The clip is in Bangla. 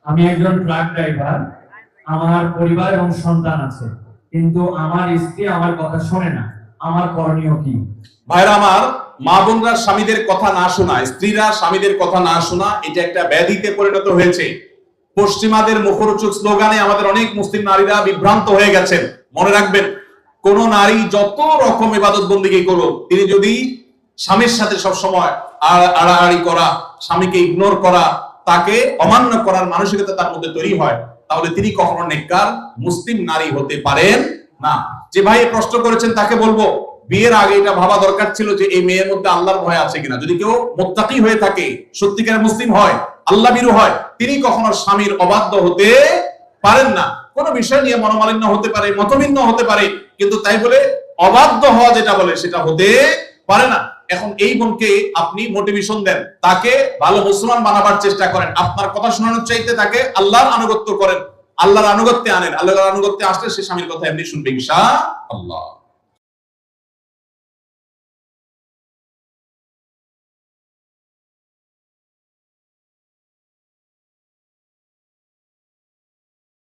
আমি একজন ট্রাক ড্রাইভার, আমার পরিবার এবং সন্তান আছে, কিন্তু আমার স্ত্রী আমার কথা শোনে না, আমার করণীয় কি? ভাইরা আমার, মা বোনরা স্বামীদের কথা না শোনা, স্ত্রীরা স্বামীদের কথা না শোনা, এটা একটা ব্যাধিতে পরিণত হয়েছে। পশ্চিমাদের মুখরোচক স্লোগানে আমাদের অনেক মুসলিম নারীরা বিভ্রান্ত হয়ে গেছেন। মনে রাখবেন, কোন নারী যত রকম ইবাদত বন্দেগী করুক, তিনি যদি স্বামীর সাথে সবসময় আড়াআড়ি করা, স্বামীকে ইগনোর করা, তাকে অমান্য করার মানসিকতা তার মধ্যে তৈরি হয়, তাহলে তিনি কখনো নেককার মুসলিম নারী হতে পারেন না। যে ভাই প্রশ্ন করেছেন তাকে বলবো, বিয়ের আগে এটা ভাবা দরকার ছিল যে এই মেয়ের মধ্যে আল্লাহর ভয় আছে কিনা। যদি কেউ মুত্তাকি হয়ে থাকে, সত্যিকার মুসলিম হয়, আল্লাহ ভীরু হয়, তিনি কখনো স্বামীর অবাধ্য হতে পারেন না। কোন বিষয় নিয়ে মনোমালিন্য হতে পারে, মতভিন্ন হতে পারে, কিন্তু তাই বলে অবাধ্য হওয়া যেটা বলে সেটা হতে পারে না। এখন এই বোনকে আপনি মোটিভেশন দেন, তাকে ভালো মুসলমান বানাবার চেষ্টা করেন। আপনার কথা শোনানোর চাইতে তাকে আল্লাহর আনুগত্য করেন, আল্লাহর আনুগত্যে আনেন। আল্লাহর আনুগত্যে আসলে সে স্বামীর কথা এমনি শুনবে ইনশাআল্লাহ।